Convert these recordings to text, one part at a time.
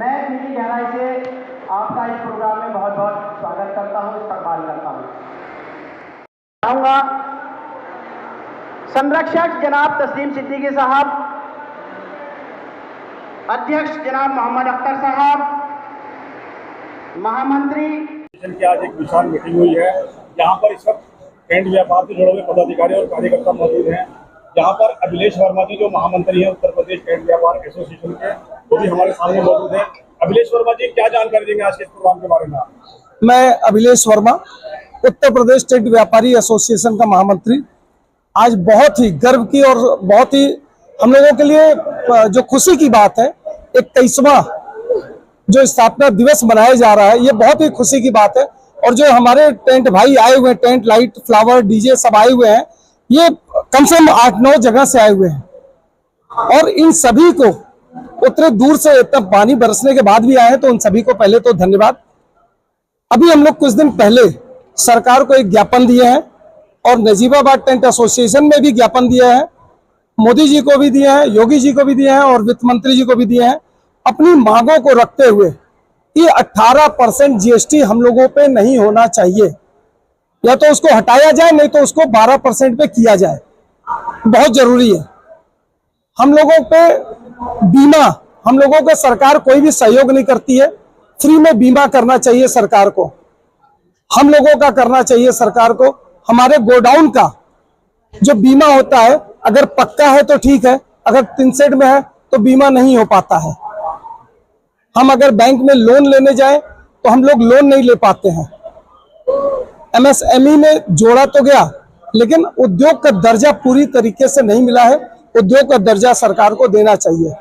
मैं दिली गहराई से आपका इस प्रोग्राम में बहुत बहुत स्वागत करता हूँ, इस्तकबाल करता हूँ। चाहूँगा संरक्षक जनाब तस्लीम सिद्दीकी साहब, अध्यक्ष जनाब मोहम्मद अख्तर साहब, महामंत्री की आज एक विशाल मीटिंग हुई है। यहाँ पर इस वक्त टेंट व्यापार से जुड़े हुए पदाधिकारी और कार्यकर्ता मौजूद हैं। यहाँ पर अभिलेश वर्मा जी जो महामंत्री हैं उत्तर प्रदेश टेंट व्यापार एसोसिएशन के, वो भी हमारे सामने मौजूद हैं। अभिलेश वर्मा जी क्या जानकारी देंगे आज के इस प्रोग्राम के बारे में? मैं अभिलेश वर्मा, उत्तर प्रदेश टेंट व्यापारी एसोसिएशन का महामंत्री। आज बहुत ही गर्व की और बहुत ही हम लोगों के लिए जो खुशी की बात है, 21वां जो स्थापना दिवस मनाया जा रहा है, ये बहुत ही खुशी की बात है। और जो हमारे टेंट भाई आए हुए हैं, टेंट, लाइट, फ्लावर, डीजे सब आए हुए हैं, ये कम से कम 8-9 जगह से आए हुए हैं। और इन सभी को उतने दूर से इतना पानी बरसने के बाद भी आए हैं, तो उन सभी को पहले तो धन्यवाद। अभी हम लोग कुछ दिन पहले सरकार को एक ज्ञापन दिए हैं और नजीबाबाद टेंट एसोसिएशन में भी ज्ञापन दिया है, मोदी जी को भी दिए हैं, योगी जी को भी दिए हैं और वित्त मंत्री जी को भी दिए हैं, अपनी मांगों को रखते हुए कि 18% जीएसटी हम लोगों पे नहीं होना चाहिए, या तो उसको हटाया जाए, नहीं तो उसको 12% पे किया जाए। बहुत जरूरी है। हम लोगों पे बीमा, हम लोगों को सरकार कोई भी सहयोग नहीं करती है, फ्री में बीमा करना चाहिए सरकार को, हम लोगों का करना चाहिए सरकार को। हमारे गोडाउन का जो बीमा होता है, अगर पक्का है तो ठीक है, अगर टिनसेड में है तो बीमा नहीं हो पाता है। हम अगर बैंक में लोन लेने जाएं तो हम लोग लोन नहीं ले पाते हैं। एमएसएमई में जोड़ा तो गया, लेकिन उद्योग का दर्जा पूरी तरीके से नहीं मिला है। उद्योग का दर्जा सरकार को देना चाहिए।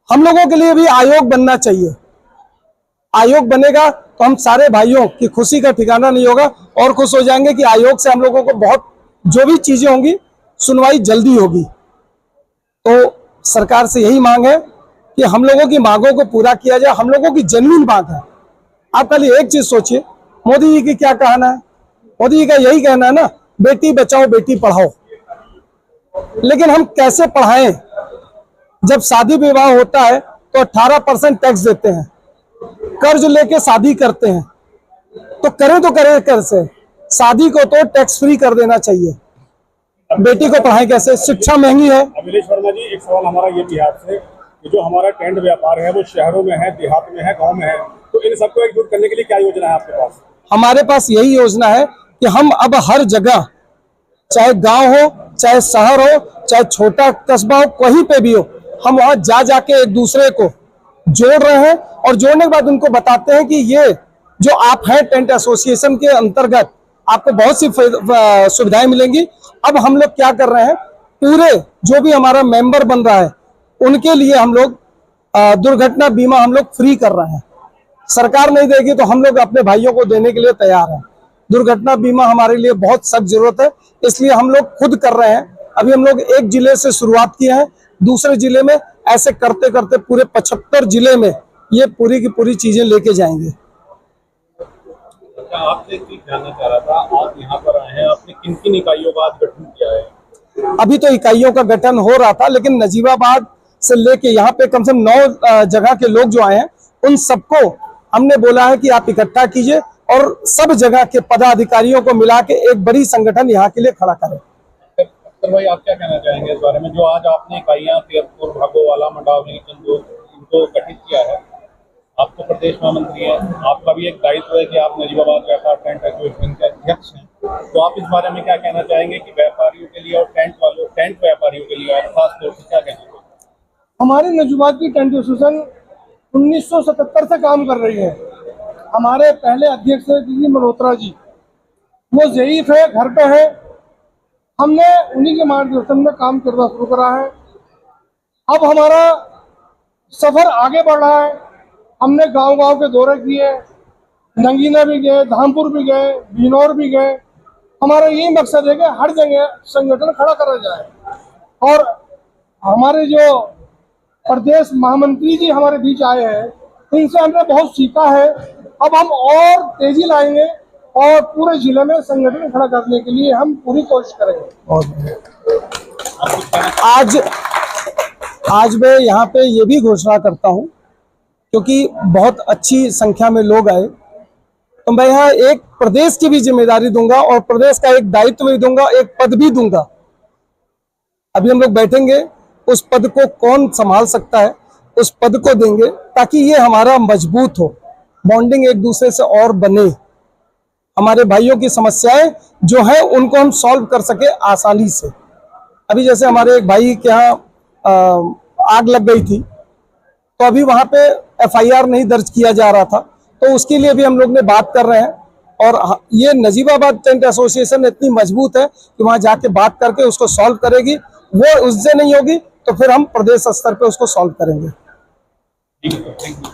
हम लोगों के लिए भी आयोग बनना चाहिए। आयोग बनेगा तो हम सारे भाइयों की खुशी का ठिकाना नहीं होगा, और खुश हो जाएंगे कि आयोग से हम लोगों को बहुत जो भी चीजें होंगी, सुनवाई जल्दी होगी। तो सरकार से यही मांग है कि हम लोगों की मांगों को पूरा किया जाए। हम लोगों की जेन्युइन मांग है। आप खाली एक चीज सोचिए, मोदी जी की क्या कहना है? मोदी जी का यही कहना है ना, बेटी बचाओ बेटी पढ़ाओ। लेकिन हम कैसे पढ़ाएं? जब शादी विवाह होता है तो 18% टैक्स देते हैं, कर्ज लेके शादी करते हैं, तो करें कैसे? शादी को तो टैक्स फ्री कर देना चाहिए। बेटी को पढ़ाएं कैसे? शिक्षा महंगी है। अभिलेश वर्मा जी, एक सवाल हमारा ये भी है आपसे कि जो हमारा टेंट व्यापार है वो शहरों में है, देहात में है, गाँव में है, तो इन सबको एकजुट करने के लिए क्या योजना है आपके पास? हमारे पास यही योजना है कि हम अब हर जगह, चाहे गांव हो, चाहे शहर हो, चाहे छोटा कस्बा हो, कहीं पे भी हो, हम वहां जा जाके एक दूसरे को जोड़ रहे हैं। और जोड़ने के बाद उनको बताते हैं कि ये जो आप हैं टेंट एसोसिएशन के अंतर्गत आपको बहुत सी सुविधाएं मिलेंगी। अब हम लोग क्या कर रहे हैं, पूरे जो भी हमारा मेंबर बन रहा है उनके लिए हम लोग दुर्घटना बीमा हम लोग फ्री कर रहे हैं। सरकार नहीं देगी तो हम लोग अपने भाइयों को देने के लिए तैयार हैं। दुर्घटना बीमा हमारे लिए बहुत सख्त जरूरत है, इसलिए हम लोग खुद कर रहे हैं। अभी हम लोग एक जिले से शुरुआत किए हैं, दूसरे जिले में, ऐसे करते करते पूरे 75 जिले में ये पूरी की पूरी चीजें लेके जाएंगे। आपसे एक चीज जानना चाह रहा था, आप यहाँ पर आए हैं, आपने किन किन इकाइयों का गठन किया है? अभी तो इकाइयों का गठन हो रहा था, लेकिन नजीबाबाद से लेके यहाँ पे कम से कम 9 जगह के लोग जो आए हैं, उन सबको हमने बोला है कि आप इकट्ठा कीजिए और सब जगह के पदाधिकारियों को मिला के एक बड़ी संगठन यहाँ के लिए खड़ा करें। अख्तर भाई, आप क्या कहना चाहेंगे इस बारे में, जो आज आपने इकाइयां तेरपुर, भागोवाला, मंडावली, चंदोद, इनको गठित किया है? आप तो प्रदेश महामंत्री हैं, आपका भी एक दायित्व है कि आप नजीबाबाद व्यापार टेंट एसोसिएशन के अध्यक्ष हैं, तो आप इस बारे में क्या कहना चाहेंगे कि व्यापारियों के लिए और टेंट व्यापारियों के लिए खास तौर से क्या कहना चाहिए? हमारी नजीबाबाद की टेंट एसोसिएशन 1977 से काम कर रही है। हमारे पहले अध्यक्ष जी मल्होत्रा जी, वो ज़ईफ है, घर पे है। हमने उन्हीं के मार्गदर्शन में काम करना शुरू करा है। अब हमारा सफर आगे बढ़ रहा है। हमने गांव-गांव के दौरे किए, नंगीना भी गए, धामपुर भी गए, बिजनौर भी गए। हमारा यही मकसद है कि हर जगह संगठन खड़ा करा जाए। और हमारे जो प्रदेश महामंत्री जी हमारे बीच आए हैं, इनसे हमने बहुत सीखा है। अब हम और तेजी लाएंगे और पूरे जिले में संगठन खड़ा करने के लिए हम पूरी कोशिश करेंगे। आज मैं यहाँ पे ये भी घोषणा करता हूँ क्योंकि बहुत अच्छी संख्या में लोग आए। तो मैं यहाँ एक प्रदेश की भी जिम्मेदारी दूंगा और प्रदेश का एक दायित्व भी दूंगा, एक पद भी दूंगा। अभी हम लोग बैठेंगे, उस पद को कौन संभाल सकता है उस पद को देंगे, ताकि ये हमारा मजबूत हो, बॉन्डिंग एक दूसरे से और बने, हमारे भाइयों की समस्याएं जो है उनको हम सॉल्व कर सके आसानी से। अभी जैसे हमारे एक भाई के यहाँ आग लग गई थी, तो अभी वहां पे एफआईआर नहीं दर्ज किया जा रहा था, तो उसके लिए भी हम लोग ने बात कर रहे हैं। और ये नजीबाबाद टेंट एसोसिएशन इतनी मजबूत है कि वहां जाके बात करके उसको सॉल्व करेगी। वो उससे नहीं होगी तो फिर हम प्रदेश स्तर पे उसको सॉल्व करेंगे। ठीक है, थैंक यू।